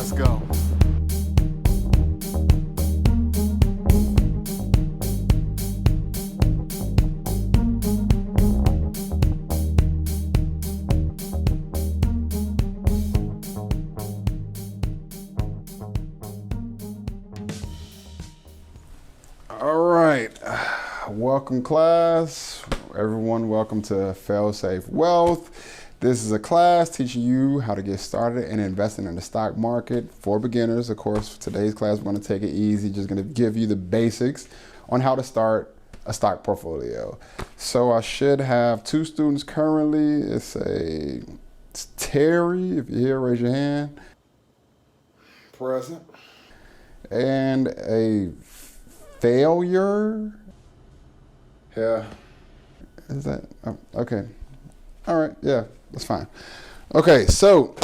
Let's go. All right, welcome class. Everyone, welcome to Fail-Safe Wealth. This is a class teaching you how to get started in investing in the stock market for beginners. Of course, today's class, we're gonna take it easy, just gonna give you the basics on how to start a stock portfolio. So I should have two students currently. It's Terry, if you're here, raise your hand. Present. And a failure. Yeah. Is that okay? All right, yeah, that's fine. Okay, so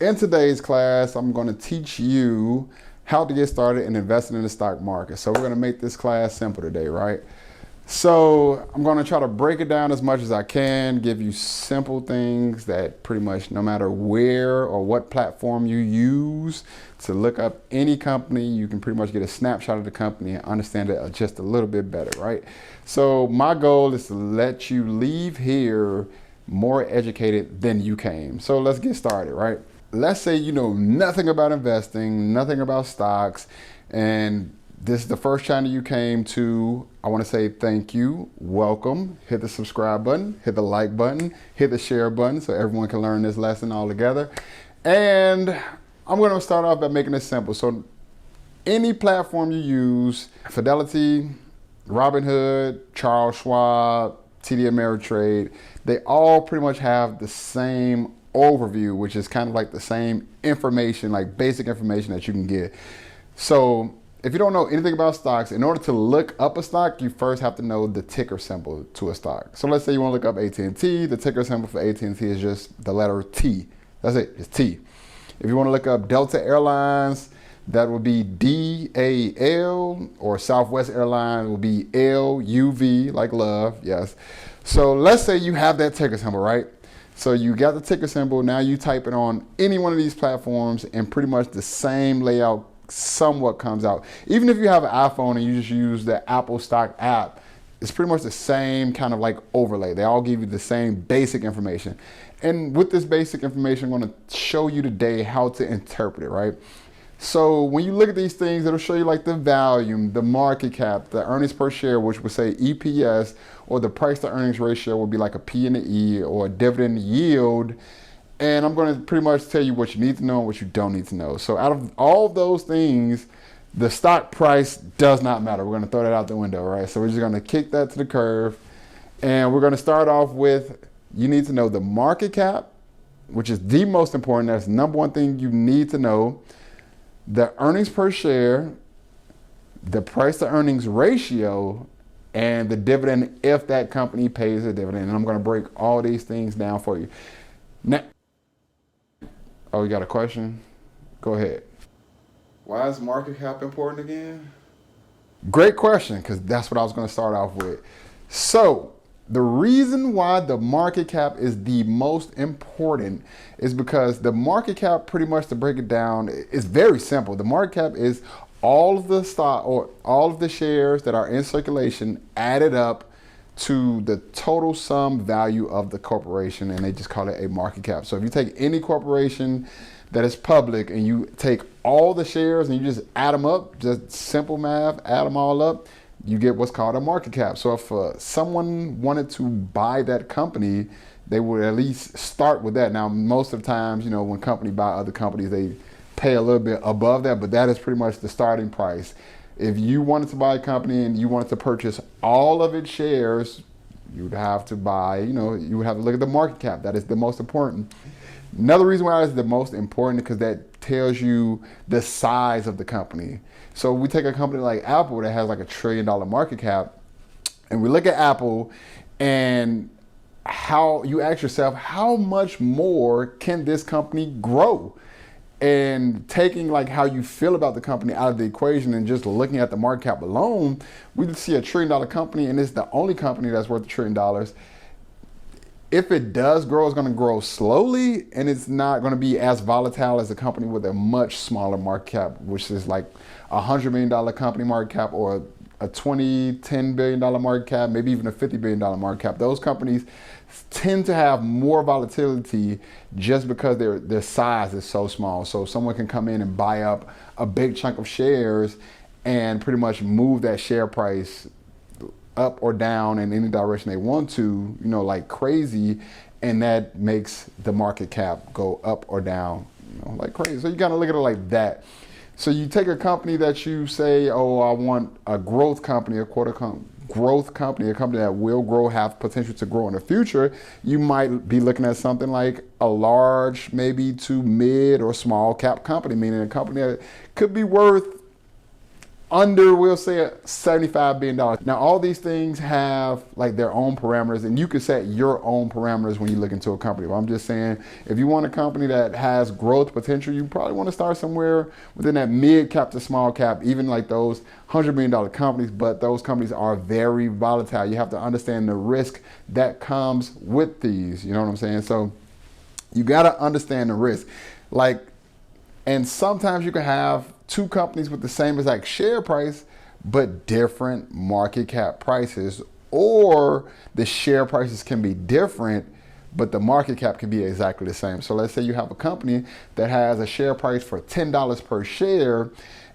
in today's class, I'm going to teach you how to get started in investing in the stock market. So we're going to make this class simple today, right? So I'm going to try to break it down as much as I can, give you simple things that pretty much no matter where or what platform you use to look up any company, you can pretty much get a snapshot of the company and understand it just a little bit better, right? So my goal is to let you leave here more educated than you came. So let's get started, right? Let's say you know nothing about investing, nothing about stocks, and this is the first channel you came to. I want to say thank you, welcome, hit the subscribe button, hit the like button, hit the share button so everyone can learn this lesson all together. And I'm going to start off by making it simple. So any platform you use, Fidelity, Robinhood, Charles Schwab, TD Ameritrade, they all pretty much have the same overview, which is kind of like the same information, like basic information that you can get. So if you don't know anything about stocks, in order to look up a stock, you first have to know the ticker symbol to a stock. So let's say you want to look up AT&T. The ticker symbol for AT&T is just the letter T. That's it, it's T. If you want to look up Delta Airlines, that would be DAL, or Southwest Airlines will be LUV, like love, yes. So let's say you have that ticker symbol, right? So you got the ticker symbol, now you type it on any one of these platforms and pretty much the same layout somewhat comes out. Even if you have an iPhone and you just use the Apple Stock app, it's pretty much the same kind of like overlay. They all give you the same basic information. And with this basic information, I'm going to show you today how to interpret it, right? So when you look at these things, it'll show you like the volume, the market cap, the earnings per share, which would say EPS, or the price to earnings ratio would be like a P and a E, or a dividend yield. And I'm going to pretty much tell you what you need to know and what you don't need to know. So out of all of those things, the stock price does not matter. We're going to throw that out the window, right? So we're just going to kick that to the curve. And we're going to start off with, you need to know the market cap, which is the most important. That's the number one thing you need to know. The earnings per share, the price to earnings ratio, and the dividend if that company pays a dividend. And I'm going to break all these things down for you. Now, oh, you got a question? Go ahead. Why is market cap important again? Great question, because that's what I was going to start off with. So the reason why the market cap is the most important is because the market cap, pretty much to break it down, is very simple. The market cap is all of the stock or all of the shares that are in circulation added up to the total sum value of the corporation, and they just call it a market cap. So if you take any corporation that is public and you take all the shares and you just add them up, just simple math, add them all up, you get what's called a market cap. So if someone wanted to buy that company, they would at least start with that. Now, most of the times, you know, when companies buy other companies, they pay a little bit above that, but that is pretty much the starting price. If you wanted to buy a company and you wanted to purchase all of its shares, you would have to buy, you know, you would have to look at the market cap. That is the most important. Another reason why it's the most important because that tells you the size of the company. So we take a company like Apple that has like $1 trillion market cap, and we look at Apple and how you ask yourself, how much more can this company grow? And taking like how you feel about the company out of the equation and just looking at the market cap alone, we see $1 trillion company and it's the only company that's worth $1 trillion. If it does grow, it's going to grow slowly, and it's not going to be as volatile as a company with a much smaller market cap, which is like $100 million company market cap, or a $10 billion market cap, maybe even a $50 billion market cap. Those companies tend to have more volatility just because their size is so small. So someone can come in and buy up a big chunk of shares and pretty much move that share price up or down in any direction they want to, like crazy, and that makes the market cap go up or down, like crazy. So you gotta look at it like that. So you take a company that you say, oh, I want a growth company, growth company, a company that will grow, have potential to grow in the future. You might be looking at something like a large, maybe to mid or small cap company, meaning a company that could be worth under, we'll say, $75 billion. Now, all these things have like their own parameters, and you can set your own parameters when you look into a company. But I'm just saying, if you want a company that has growth potential, you probably want to start somewhere within that mid cap to small cap, even like those $100 million companies, but those companies are very volatile. You have to understand the risk that comes with these, you know what I'm saying? So you got to understand the risk. And sometimes you can have two companies with the same exact share price, but different market cap prices, or the share prices can be different, but the market cap can be exactly the same. So let's say you have a company that has a share price for $10 per share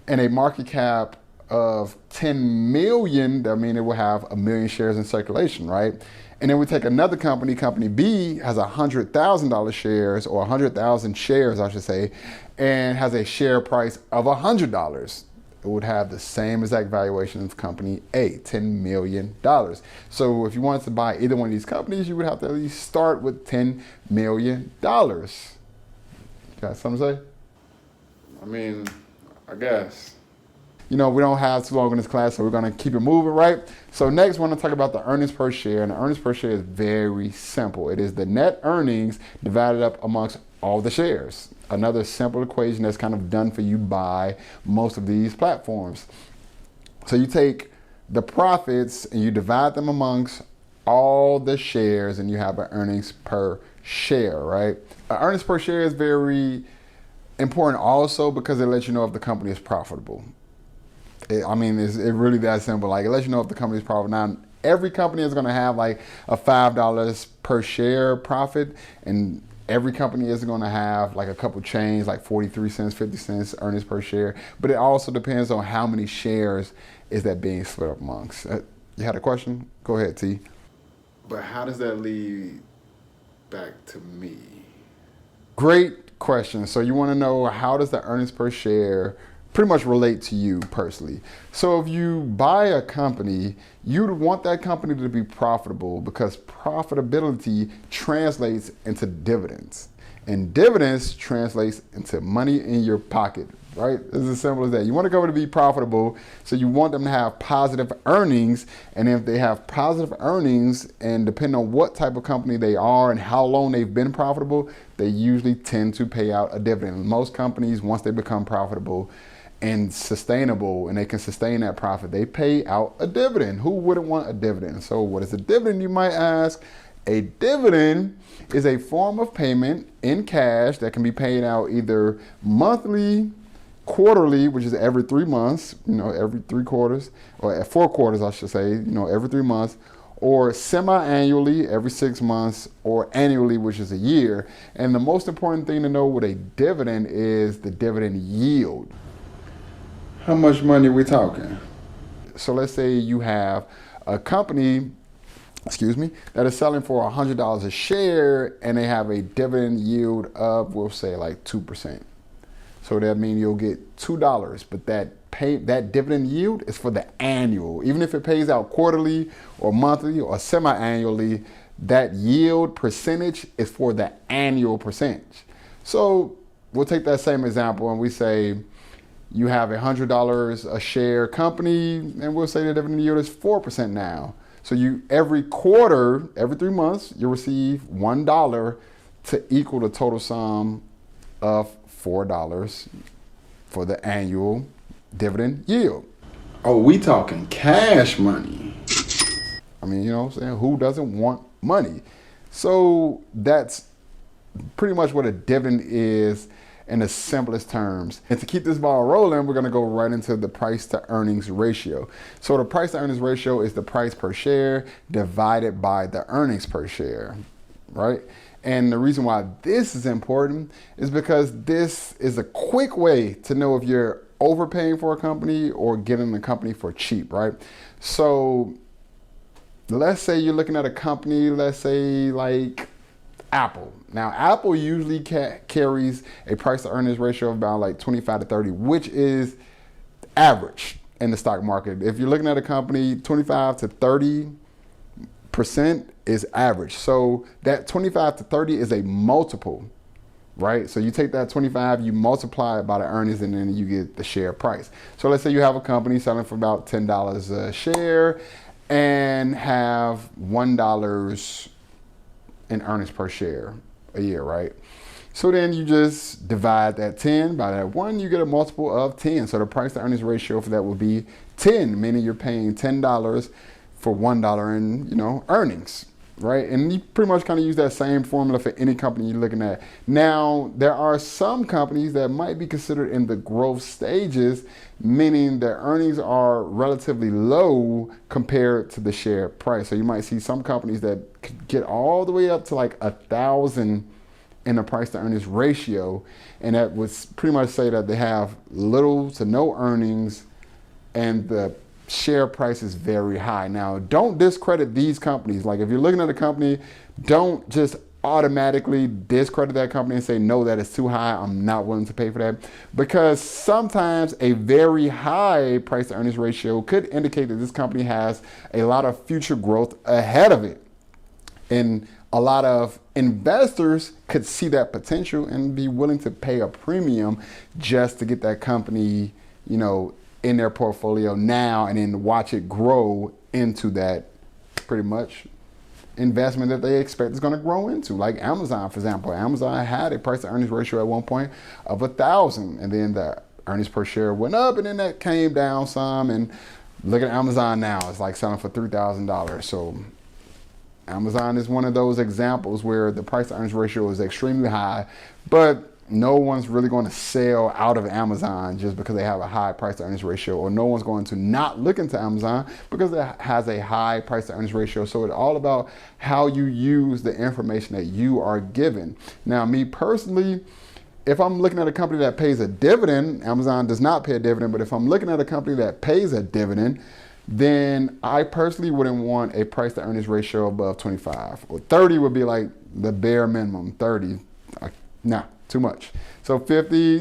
and a market cap of 10 million. I mean, it will have 1 million shares in circulation, right? And then we take another company, company B has $100,000 shares, or 100,000 shares, I should say, and has a share price of $100. It would have the same exact valuation as company A, $10 million. So if you wanted to buy either one of these companies, you would have to at least start with $10 million. Got something to say? I mean, I guess. We don't have too long in this class, so we're going to keep it moving, right? So next, we're going to talk about the earnings per share. And the earnings per share is very simple. It is the net earnings divided up amongst all the shares. Another simple equation that's kind of done for you by most of these platforms. So you take the profits and you divide them amongst all the shares, and you have an earnings per share, right? Earnings per share is very important also because it lets you know if the company is profitable. It's really that simple. Like, it lets you know if the company is profitable. Now, every company is going to have like a $5 per share profit, and every company is going to have like a couple change, like 43 cents, 50 cents earnings per share. But it also depends on how many shares is that being split up amongst. You had a question? Go ahead, T. But how does that lead back to me? Great question. So you want to know, how does the earnings per share pretty much relate to you personally? So if you buy a company, you'd want that company to be profitable, because profitability translates into dividends, and dividends translates into money in your pocket, right? It's as simple as that. You want a company to be profitable, so you want them to have positive earnings, and if they have positive earnings, and depending on what type of company they are and how long they've been profitable, they usually tend to pay out a dividend. Most companies, once they become profitable and sustainable, and they can sustain that profit, they pay out a dividend. Who wouldn't want a dividend? So what is a dividend, you might ask? A dividend is a form of payment in cash that can be paid out either monthly, quarterly, which is every 3 months, every 3 quarters, or 4 quarters, I should say, every 3 months, or semi-annually, every 6 months, or annually, which is a year. And the most important thing to know with a dividend is the dividend yield. How much money are we talking? So let's say you have a company, that is selling for $100 a share, and they have a dividend yield of, we'll say, like 2%. So that means you'll get $2, but that dividend yield is for the annual. Even if it pays out quarterly or monthly or semi-annually, that yield percentage is for the annual percentage. So we'll take that same example, and we say you have $100 a share company, and we'll say the dividend yield is 4% now. So every quarter, every 3 months, you receive $1 to equal the total sum of $4 for the annual dividend yield. Oh, we talking cash money. I mean, who doesn't want money? So that's pretty much what a dividend is in the simplest terms. And to keep this ball rolling, we're gonna go right into the price to earnings ratio. So the price to earnings ratio is the price per share divided by the earnings per share, right? And the reason why this is important is because this is a quick way to know if you're overpaying for a company or getting the company for cheap, right? So let's say you're looking at a company, let's say like Apple. Now, Apple usually carries a price to earnings ratio of about like 25 to 30, which is average in the stock market. If you're looking at a company, 25 to 30% is average. So that 25 to 30 is a multiple, right? So you take that 25, you multiply it by the earnings, and then you get the share price. So let's say you have a company selling for about $10 a share and have $1 in earnings per share a year, right? So then you just divide that 10 by that 1, you get a multiple of 10. So the price to earnings ratio for that would be 10, meaning you're paying $10 for $1 in, earnings, right? And you pretty much kind of use that same formula for any company you're looking at. Now, there are some companies that might be considered in the growth stages, meaning their earnings are relatively low compared to the share price. So you might see some companies that could get all the way up to like 1,000 in the price to earnings ratio. And that would pretty much say that they have little to no earnings and the share price is very high. Now, don't discredit these companies. Like if you're looking at a company, don't just automatically discredit that company and say, no, that is too high, I'm not willing to pay for that. Because sometimes a very high price to earnings ratio could indicate that this company has a lot of future growth ahead of it. And a lot of investors could see that potential and be willing to pay a premium just to get that company, in their portfolio now and then watch it grow into that pretty much investment that they expect is going to grow into. Like Amazon, for example. Amazon had a price to earnings ratio at one point of 1,000, and then the earnings per share went up, and then that came down some. And look at Amazon now; it's like selling for $3,000. So Amazon is one of those examples where the price to earnings ratio is extremely high, but no one's really going to sell out of Amazon just because they have a high price to earnings ratio, or no one's going to not look into Amazon because it has a high price to earnings ratio. So it's all about how you use the information that you are given. Now, me personally, if I'm looking at a company that pays a dividend, Amazon does not pay a dividend, but if I'm looking at a company that pays a dividend, then I personally wouldn't want a price to earnings ratio above 25. Or 30 would be like the bare minimum. 30, nah, too much. So 50,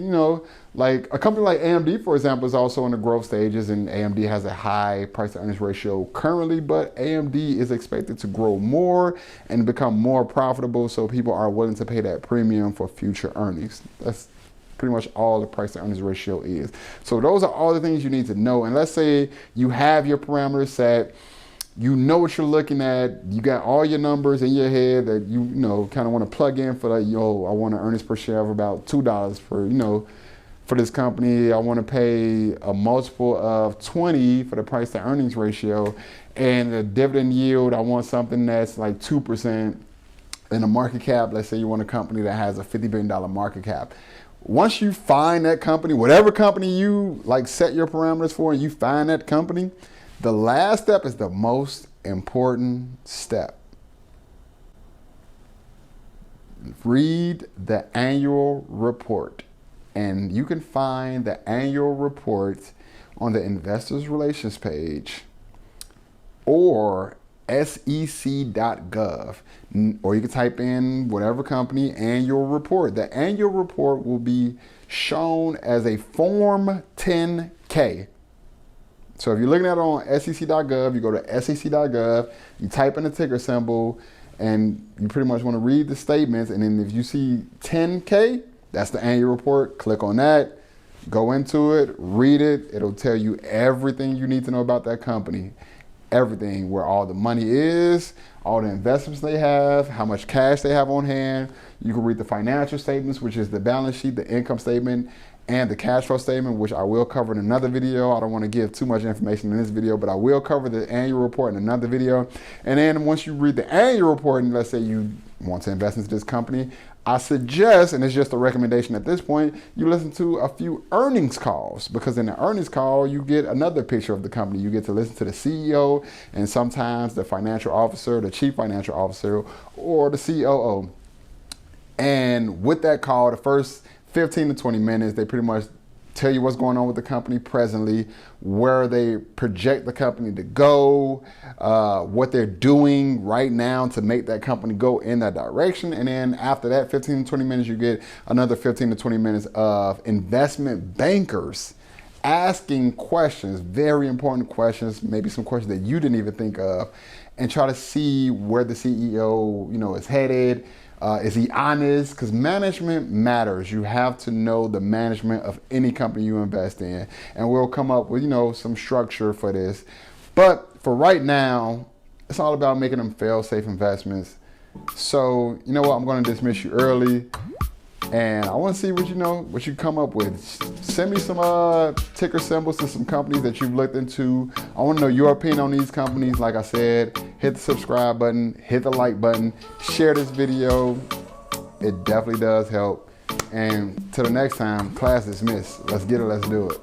like a company like AMD, for example, is also in the growth stages, and AMD has a high price to earnings ratio currently, but AMD is expected to grow more and become more profitable, so people are willing to pay that premium for future earnings. That's pretty much all the price to earnings ratio is. So those are all the things you need to know. And let's say you have your parameters set, you know what you're looking at, you got all your numbers in your head that you kind of want to plug in for, like, I want an earnings per share of about $2 for this company. I want to pay a multiple of 20 for the price to earnings ratio, and the dividend yield, I want something that's like 2%, and a market cap, let's say you want a company that has a $50 billion market cap. Once you find that company, whatever company you set your parameters for, and you find that company, the last step is the most important step. Read the annual report. And you can find the annual report on the Investors Relations page or Sec.gov. Or you can type in whatever company annual report. The annual report will be shown as a Form 10-K. So if you're looking at it on sec.gov, you go to sec.gov, you type in the ticker symbol, and you pretty much want to read the statements. And then if you see 10K, that's the annual report. Click on that, go into it, read it. It'll tell you everything you need to know about that company. Everything, where all the money is, all the investments they have, how much cash they have on hand. You can read the financial statements, which is the balance sheet, the income statement, and the cash flow statement, which I will cover in another video. I don't want to give too much information in this video, but I will cover the annual report in another video. And then once you read the annual report, and let's say you want to invest into this company, I suggest, and it's just a recommendation at this point, you listen to a few earnings calls, because in the earnings call, you get another picture of the company. You get to listen to the CEO and sometimes the financial officer, the chief financial officer, or the COO. And with that call, the first 15 to 20 minutes, they pretty much tell you what's going on with the company presently, where they project the company to go, what they're doing right now to make that company go in that direction. And then after that 15 to 20 minutes, you get another 15 to 20 minutes of investment bankers asking questions, very important questions, maybe some questions that you didn't even think of, and try to see where the CEO, is headed. Is he honest? Because management matters. You have to know the management of any company you invest in. And we'll come up with, some structure for this. But for right now, it's all about making them fail-safe investments. So, you know what? I'm going to dismiss you early. And I want to see what you come up with. Send me some ticker symbols to some companies that you've looked into. I want to know your opinion on these companies. Like I said, hit the subscribe button, hit the like button, share this video. It definitely does help. And till the next time, class dismissed. Let's get it. Let's do it.